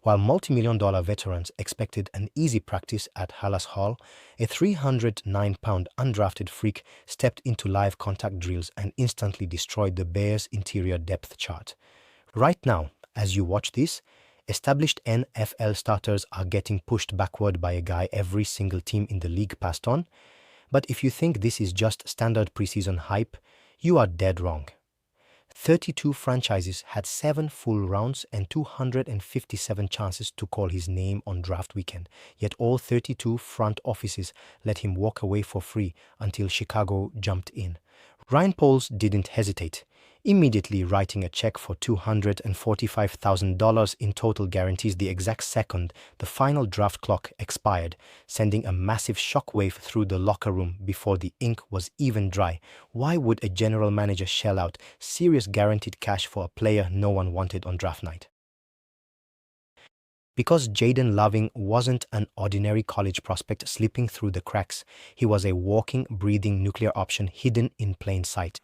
While multi-million-dollar veterans expected an easy practice at Halas Hall, a 309-pound undrafted freak stepped into live contact drills and instantly destroyed the Bears' interior depth chart. Right now, as you watch this, established NFL starters are getting pushed backward by a guy every single team in the league passed on. But if you think this is just standard preseason hype, you are dead wrong. 32 franchises had 7 full rounds and 257 chances to call his name on draft weekend, yet all 32 front offices let him walk away for free until Chicago jumped in. Ryan Poles didn't hesitate, immediately writing a check for $245,000 in total guarantees the exact second the final draft clock expired, sending a massive shockwave through the locker room before the ink was even dry. Why would a general manager shell out serious guaranteed cash for a player no one wanted on draft night? Because Jayden Loving wasn't an ordinary college prospect slipping through the cracks, he was a walking, breathing nuclear option hidden in plain sight.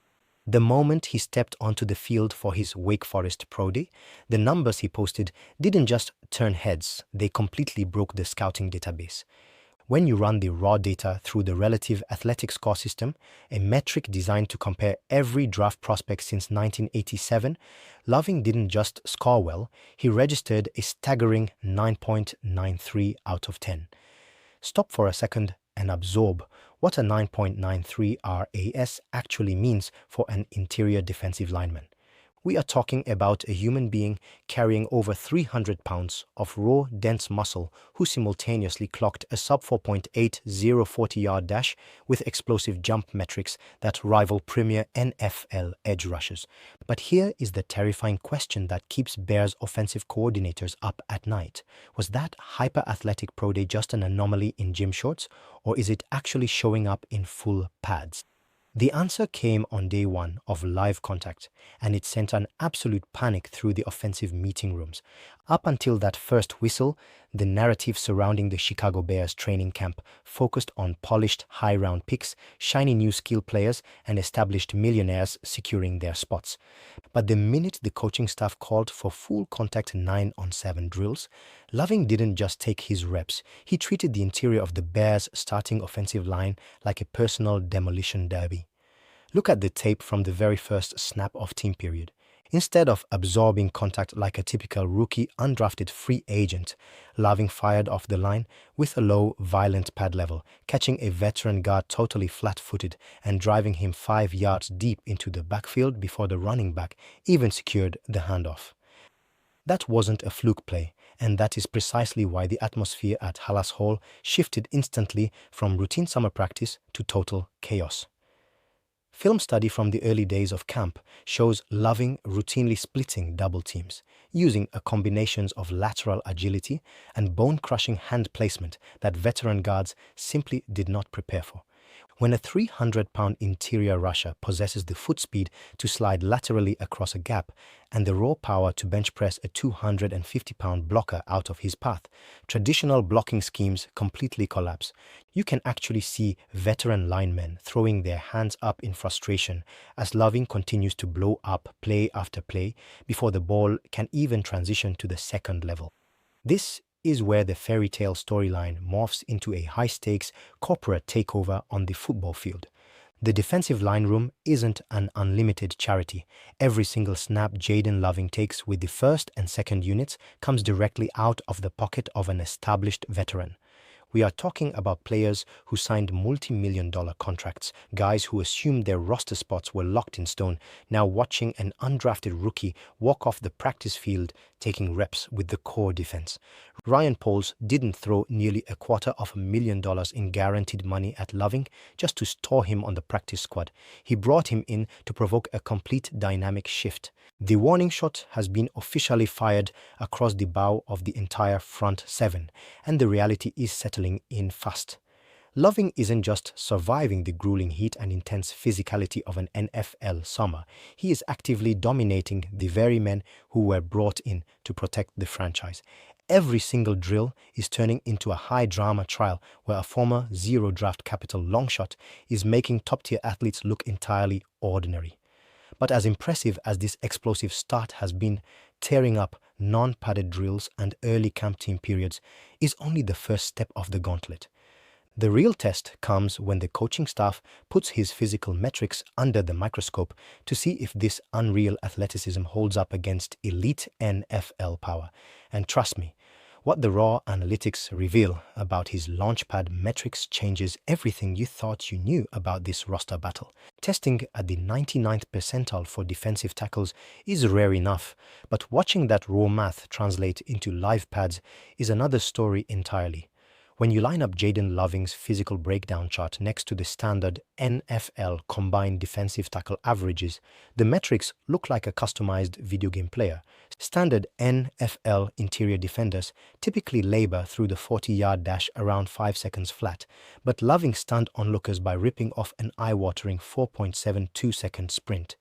The moment he stepped onto the field for his Wake Forest Pro Day, the numbers he posted didn't just turn heads, they completely broke the scouting database. When you run the raw data through the relative athletic score system, a metric designed to compare every draft prospect since 1987, Loving didn't just score well, he registered a staggering 9.93 out of 10. Stop for a second and absorb what a 9.93 RAS actually means for an interior defensive lineman. We are talking about a human being carrying over 300 pounds of raw, dense muscle who simultaneously clocked a sub 4.80 40-yard dash with explosive jump metrics that rival premier NFL edge rushers. But here is the terrifying question that keeps Bears offensive coordinators up at night. Was that hyper-athletic pro day just an anomaly in gym shorts, or is it actually showing up in full pads? The answer came on day one of live contact, and it sent an absolute panic through the offensive meeting rooms. Up until that first whistle, the narrative surrounding the Chicago Bears training camp focused on polished high-round picks, shiny new skill players, and established millionaires securing their spots. But the minute the coaching staff called for full contact 9-on-7 drills, Loving didn't just take his reps, he treated the interior of the Bears' starting offensive line like a personal demolition derby. Look at the tape from the very first snap of team period. Instead of absorbing contact like a typical rookie undrafted free agent, Loving fired off the line with a low, violent pad level, catching a veteran guard totally flat-footed and driving him 5 yards deep into the backfield before the running back even secured the handoff. That wasn't a fluke play, and that is precisely why the atmosphere at Halas Hall shifted instantly from routine summer practice to total chaos. Film study from the early days of camp shows Loving routinely splitting double teams, using a combination of lateral agility and bone-crushing hand placement that veteran guards simply did not prepare for. When a 300-pound interior rusher possesses the foot speed to slide laterally across a gap and the raw power to bench press a 250-pound blocker out of his path, traditional blocking schemes completely collapse. You can actually see veteran linemen throwing their hands up in frustration as Loving continues to blow up play after play before the ball can even transition to the second level. This is where the fairy tale storyline morphs into a high-stakes corporate takeover on the football field. The defensive line room isn't an unlimited charity. Every single snap Jayden Loving takes with the first and second units comes directly out of the pocket of an established veteran. We are talking about players who signed multi-million-dollar contracts, guys who assumed their roster spots were locked in stone, now watching an undrafted rookie walk off the practice field taking reps with the core defense. Ryan Poles didn't throw nearly $250,000 in guaranteed money at Loving just to store him on the practice squad. He brought him in to provoke a complete dynamic shift. The warning shot has been officially fired across the bow of the entire front seven, and the reality is settling in fast. Loving isn't just surviving the grueling heat and intense physicality of an NFL summer. He is actively dominating the very men who were brought in to protect the franchise. Every single drill is turning into a high-drama trial where a former zero-draft capital longshot is making top-tier athletes look entirely ordinary. But as impressive as this explosive start has been, tearing up non-padded drills, and early camp team periods is only the first step of the gauntlet. The real test comes when the coaching staff puts his physical metrics under the microscope to see if this unreal athleticism holds up against elite NFL power. And trust me, what the raw analytics reveal about his launchpad metrics changes everything you thought you knew about this roster battle. Testing at the 99th percentile for defensive tackles is rare enough, but watching that raw math translate into live pads is another story entirely. When you line up Jayden Loving's physical breakdown chart next to the standard NFL combined defensive tackle averages, the metrics look like a customized video game player. Standard NFL interior defenders typically labor through the 40-yard dash around 5 seconds flat, but Loving stunned onlookers by ripping off an eye-watering 4.72-second sprint.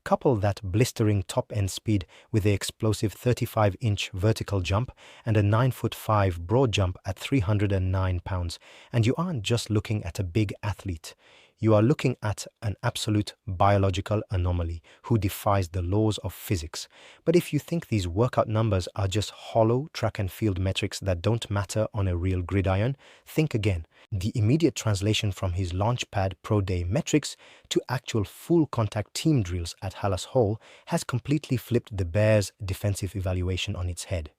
Couple that blistering top-end speed with the explosive 35-inch vertical jump and a 9'5" broad jump at 309 pounds, and you aren't just looking at a big athlete. You are looking at an absolute biological anomaly who defies the laws of physics. But if you think these workout numbers are just hollow track and field metrics that don't matter on a real gridiron, think again. The immediate translation from his Launchpad Pro Day metrics to actual full contact team drills at Halas Hall has completely flipped the Bears' defensive evaluation on its head.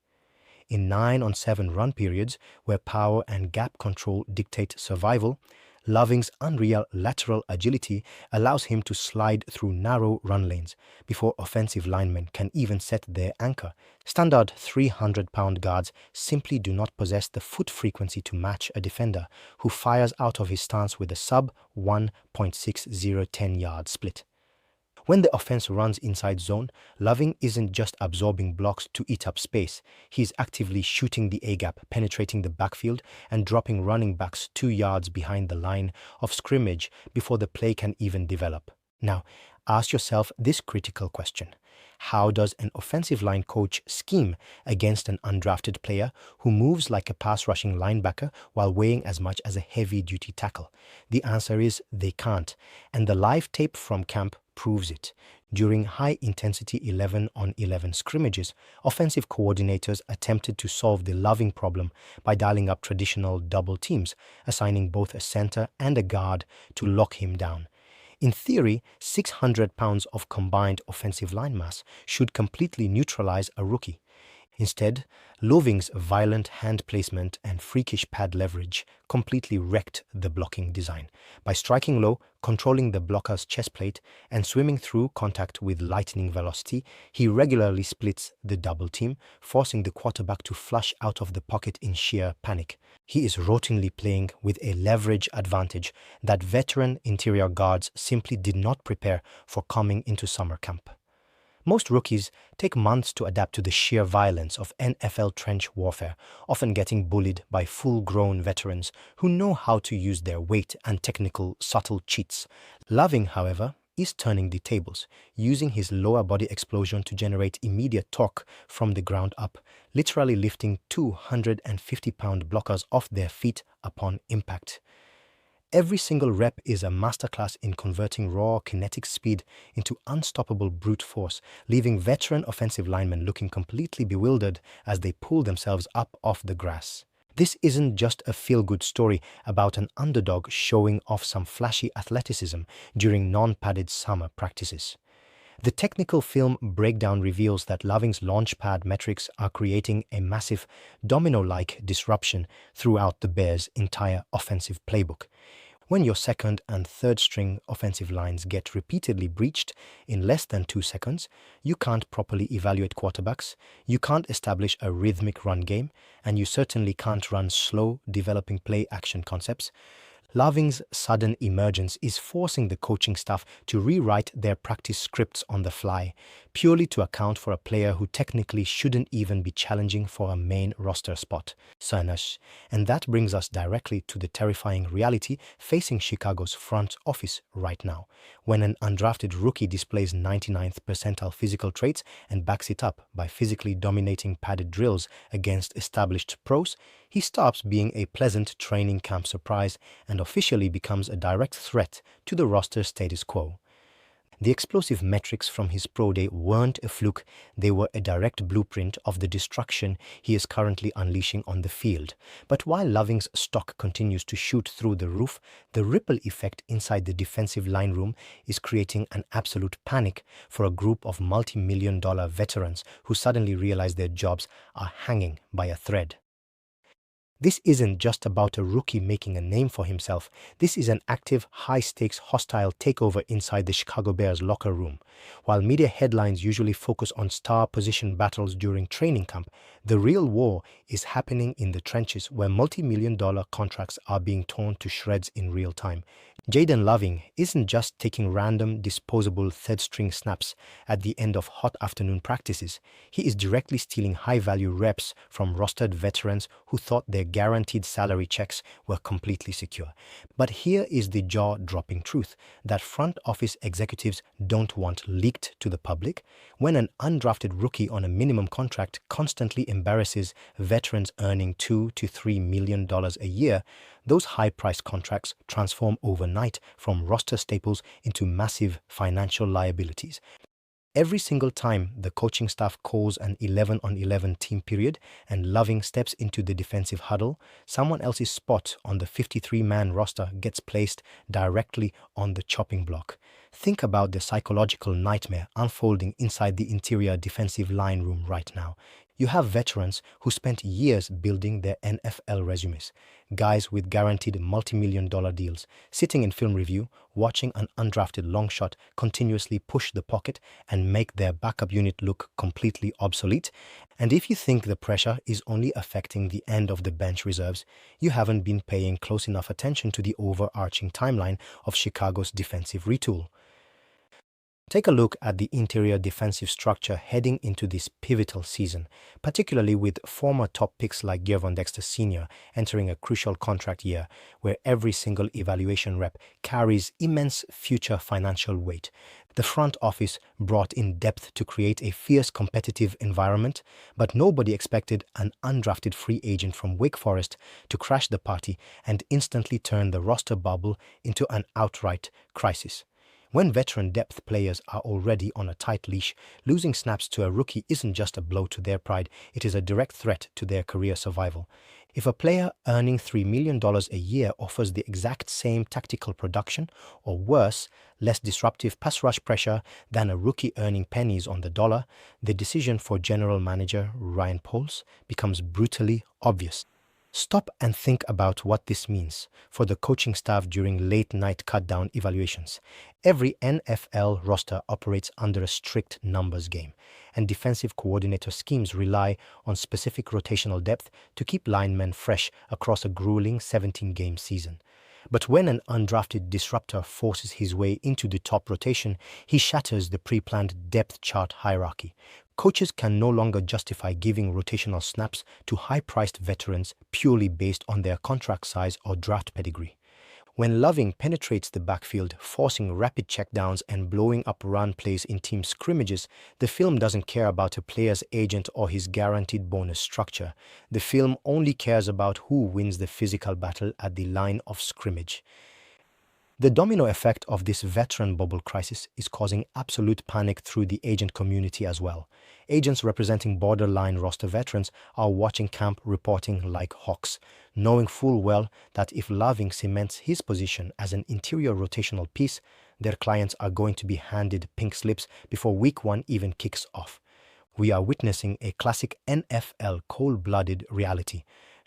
In 9-on-7 run periods, where power and gap control dictate survival, Loving's unreal lateral agility allows him to slide through narrow run lanes before offensive linemen can even set their anchor. Standard 300-pound guards simply do not possess the foot frequency to match a defender who fires out of his stance with a sub 1.60 10-yard split. When the offense runs inside zone, Loving isn't just absorbing blocks to eat up space. He's actively shooting the A-gap, penetrating the backfield, and dropping running backs 2 yards behind the line of scrimmage before the play can even develop. Now, ask yourself this critical question. How does an offensive line coach scheme against an undrafted player who moves like a pass-rushing linebacker while weighing as much as a heavy-duty tackle? The answer is they can't, and the live tape from camp proves it. During high-intensity 11-on-11 scrimmages, offensive coordinators attempted to solve the Loving problem by dialing up traditional double teams, assigning both a center and a guard to lock him down. In theory, 600 pounds of combined offensive line mass should completely neutralize a rookie. Instead, Loving's violent hand placement and freakish pad leverage completely wrecked the blocking design. By striking low, controlling the blocker's chest plate, and swimming through contact with lightning velocity, he regularly splits the double team, forcing the quarterback to flush out of the pocket in sheer panic. He is routinely playing with a leverage advantage that veteran interior guards simply did not prepare for coming into summer camp. Most rookies take months to adapt to the sheer violence of NFL trench warfare, often getting bullied by full-grown veterans who know how to use their weight and technical subtle cheats. Loving, however, is turning the tables, using his lower body explosion to generate immediate torque from the ground up, literally lifting 250-pound blockers off their feet upon impact. Every single rep is a masterclass in converting raw kinetic speed into unstoppable brute force, leaving veteran offensive linemen looking completely bewildered as they pull themselves up off the grass. This isn't just a feel-good story about an underdog showing off some flashy athleticism during non-padded summer practices. The technical film breakdown reveals that Loving's launchpad metrics are creating a massive domino-like disruption throughout the Bears' entire offensive playbook. When your second and third string offensive lines get repeatedly breached in less than 2 seconds, you can't properly evaluate quarterbacks, you can't establish a rhythmic run game, and you certainly can't run slow, developing play-action concepts. Loving's sudden emergence is forcing the coaching staff to rewrite their practice scripts on the fly, purely to account for a player who technically shouldn't even be challenging for a main roster spot. And that brings us directly to the terrifying reality facing Chicago's front office right now. When an undrafted rookie displays 99th percentile physical traits and backs it up by physically dominating padded drills against established pros, he stops being a pleasant training camp surprise and officially becomes a direct threat to the roster status quo. The explosive metrics from his pro day weren't a fluke, they were a direct blueprint of the destruction he is currently unleashing on the field. But while Loving's stock continues to shoot through the roof, the ripple effect inside the defensive line room is creating an absolute panic for a group of multi-million-dollar veterans who suddenly realize their jobs are hanging by a thread. This isn't just about a rookie making a name for himself. This is an active, high-stakes, hostile takeover inside the Chicago Bears locker room. While media headlines usually focus on star position battles during training camp, the real war is happening in the trenches where multi-million-dollar contracts are being torn to shreds in real time. Jayden Loving isn't just taking random, disposable third-string snaps at the end of hot afternoon practices. He is directly stealing high-value reps from rostered veterans who thought their guaranteed salary checks were completely secure. But here is the jaw-dropping truth that front office executives don't want leaked to the public. When an undrafted rookie on a minimum contract constantly embarrasses veterans earning $2 to $3 million a year, those high-priced contracts transform overnight from roster staples into massive financial liabilities. Every single time the coaching staff calls an 11-on-11 team period and Loving steps into the defensive huddle, someone else's spot on the 53-man roster gets placed directly on the chopping block. Think about the psychological nightmare unfolding inside the interior defensive line room right now. You have veterans who spent years building their NFL resumes, guys with guaranteed multi-million-dollar deals, sitting in film review, watching an undrafted long shot continuously push the pocket and make their backup unit look completely obsolete. And if you think the pressure is only affecting the end of the bench reserves, you haven't been paying close enough attention to the overarching timeline of Chicago's defensive retool. Take a look at the interior defensive structure heading into this pivotal season, particularly with former top picks like Gervon Dexter Sr. entering a crucial contract year where every single evaluation rep carries immense future financial weight. The front office brought in depth to create a fierce competitive environment, but nobody expected an undrafted free agent from Wake Forest to crash the party and instantly turn the roster bubble into an outright crisis. When veteran depth players are already on a tight leash, losing snaps to a rookie isn't just a blow to their pride, it is a direct threat to their career survival. If a player earning $3 million a year offers the exact same tactical production, or worse, less disruptive pass rush pressure than a rookie earning pennies on the dollar, the decision for general manager Ryan Poles becomes brutally obvious. Stop and think about what this means for the coaching staff during late-night cut-down evaluations. Every NFL roster operates under a strict numbers game, and defensive coordinator schemes rely on specific rotational depth to keep linemen fresh across a grueling 17-game season. But when an undrafted disruptor forces his way into the top rotation, he shatters the pre-planned depth chart hierarchy. Coaches can no longer justify giving rotational snaps to high-priced veterans purely based on their contract size or draft pedigree. When Loving penetrates the backfield, forcing rapid checkdowns and blowing up run plays in team scrimmages, the film doesn't care about a player's agent or his guaranteed bonus structure. The film only cares about who wins the physical battle at the line of scrimmage. The domino effect of this veteran bubble crisis is causing absolute panic through the agent community as well. Agents representing borderline roster veterans are watching camp reporting like hawks, knowing full well that if Loving cements his position as an interior rotational piece, their clients are going to be handed pink slips before week one even kicks off. We are witnessing a classic NFL cold-blooded reality.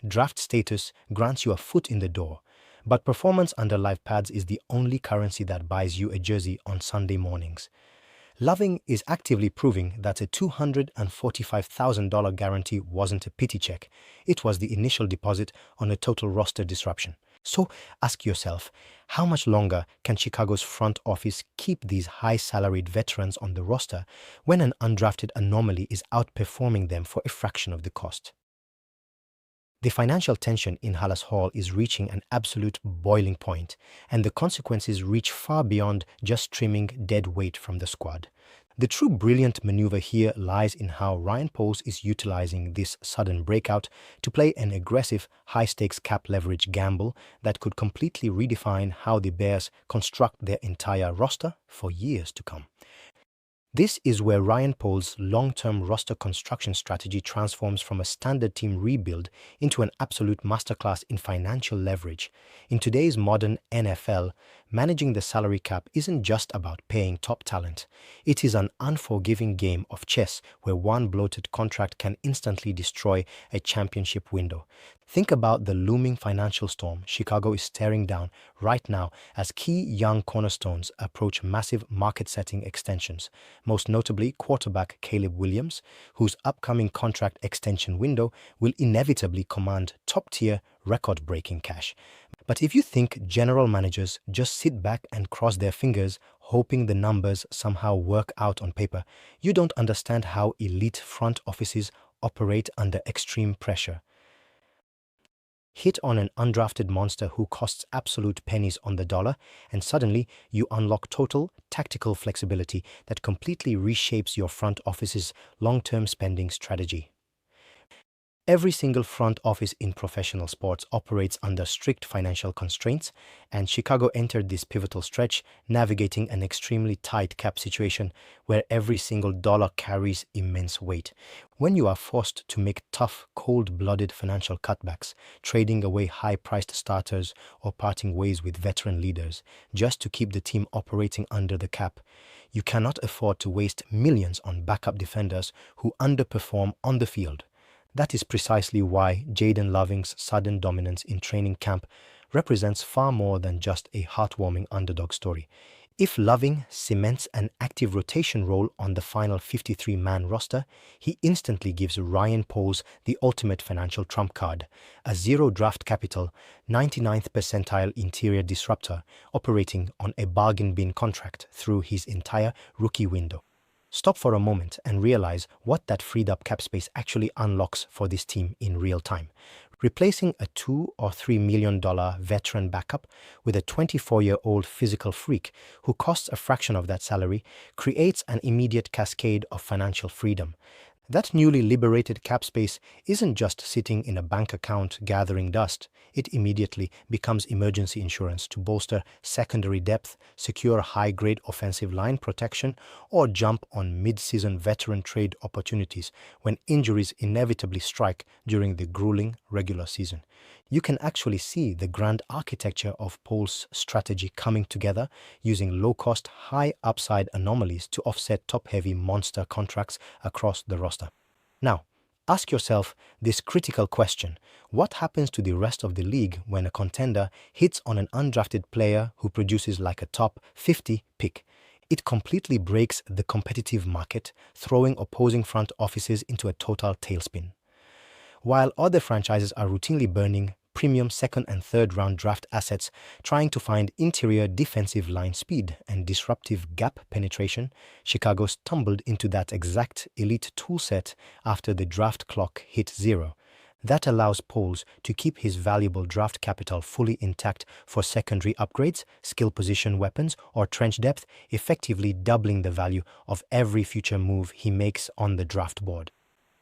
Draft status grants you a foot in the door, but performance under live pads is the only currency that buys you a jersey on Sunday mornings. Loving is actively proving that a $245,000 guarantee wasn't a pity check. It was the initial deposit on a total roster disruption. So ask yourself, how much longer can Chicago's front office keep these high-salaried veterans on the roster when an undrafted anomaly is outperforming them for a fraction of the cost? The financial tension in Halas Hall is reaching an absolute boiling point, and the consequences reach far beyond just trimming dead weight from the squad. The true brilliant maneuver here lies in how Ryan Pauls is utilizing this sudden breakout to play an aggressive, high-stakes cap leverage gamble that could completely redefine how the Bears construct their entire roster for years to come. This is where Ryan Pauls' long-term roster construction strategy transforms from a standard team rebuild into an absolute masterclass in financial leverage. In today's modern NFL, managing the salary cap isn't just about paying top talent. It is an unforgiving game of chess where one bloated contract can instantly destroy a championship window. Think about the looming financial storm Chicago is staring down right now as key young cornerstones approach massive market-setting extensions, most notably quarterback Caleb Williams, whose upcoming contract extension window will inevitably command top-tier, record-breaking cash. But if you think general managers just sit back and cross their fingers, hoping the numbers somehow work out on paper, you don't understand how elite front offices operate under extreme pressure. Hit on an undrafted monster who costs absolute pennies on the dollar, and suddenly you unlock total tactical flexibility that completely reshapes your front office's long-term spending strategy. Every single front office in professional sports operates under strict financial constraints, and Chicago entered this pivotal stretch navigating an extremely tight cap situation where every single dollar carries immense weight. When you are forced to make tough, cold-blooded financial cutbacks, trading away high-priced starters or parting ways with veteran leaders just to keep the team operating under the cap, you cannot afford to waste millions on backup defenders who underperform on the field. That is precisely why Jayden Loving's sudden dominance in training camp represents far more than just a heartwarming underdog story. If Loving cements an active rotation role on the final 53-man roster, he instantly gives Ryan Pauls the ultimate financial trump card, a zero draft capital, 99th percentile interior disruptor operating on a bargain bin contract through his entire rookie window. Stop for a moment and realize what that freed up cap space actually unlocks for this team in real time. Replacing a $2 or $3 million veteran backup with a 24-year-old physical freak who costs a fraction of that salary creates an immediate cascade of financial freedom. That newly liberated cap space isn't just sitting in a bank account gathering dust. It immediately becomes emergency insurance to bolster secondary depth, secure high-grade offensive line protection, or jump on mid-season veteran trade opportunities when injuries inevitably strike during the grueling regular season. You can actually see the grand architecture of Pauls' strategy coming together, using low-cost, high-upside anomalies to offset top-heavy monster contracts across the roster. Now, ask yourself this critical question: what happens to the rest of the league when a contender hits on an undrafted player who produces like a top 50 pick? It completely breaks the competitive market, throwing opposing front offices into a total tailspin. While other franchises are routinely burning premium second and third round draft assets trying to find interior defensive line speed and disruptive gap penetration, Chicago stumbled into that exact elite toolset after the draft clock hit zero. That allows Pauls to keep his valuable draft capital fully intact for secondary upgrades, skill position weapons, or trench depth, effectively doubling the value of every future move he makes on the draft board.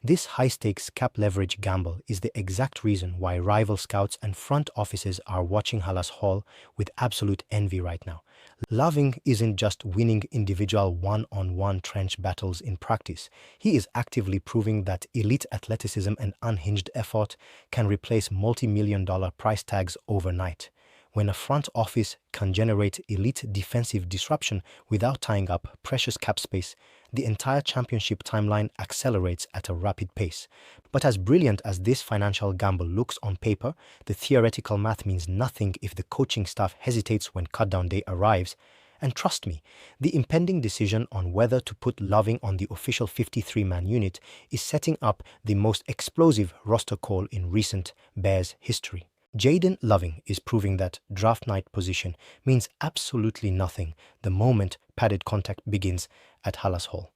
This high-stakes cap leverage gamble is the exact reason why rival scouts and front offices are watching Halas Hall with absolute envy right now. Loving isn't just winning individual one-on-one trench battles in practice. He is actively proving that elite athleticism and unhinged effort can replace multi-million-dollar price tags overnight. When a front office can generate elite defensive disruption without tying up precious cap space, the entire championship timeline accelerates at a rapid pace. But as brilliant as this financial gamble looks on paper, the theoretical math means nothing if the coaching staff hesitates when cutdown day arrives. And trust me, the impending decision on whether to put Loving on the official 53-man unit is setting up the most explosive roster call in recent Bears history. Jayden Loving is proving that draft night position means absolutely nothing the moment padded contact begins at Halas Hall.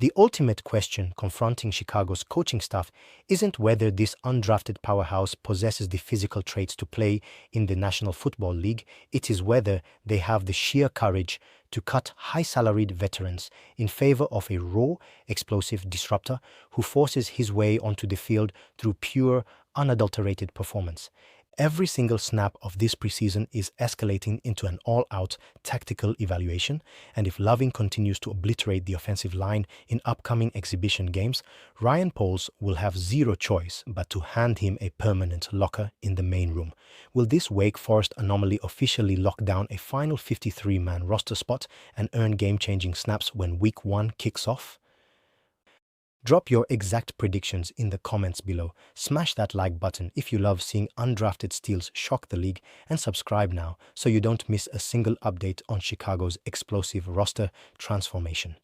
The ultimate question confronting Chicago's coaching staff isn't whether this undrafted powerhouse possesses the physical traits to play in the National Football League, it is whether they have the sheer courage to cut high-salaried veterans in favor of a raw, explosive disruptor who forces his way onto the field through pure, unadulterated performance. Every single snap of this preseason is escalating into an all-out tactical evaluation, and if Loving continues to obliterate the offensive line in upcoming exhibition games, Ryan Poles will have zero choice but to hand him a permanent locker in the main room. Will this Wake Forest anomaly officially lock down a final 53-man roster spot and earn game-changing snaps when Week 1 kicks off? Drop your exact predictions in the comments below. Smash that like button if you love seeing undrafted steals shock the league, and subscribe now so you don't miss a single update on Chicago's explosive roster transformation.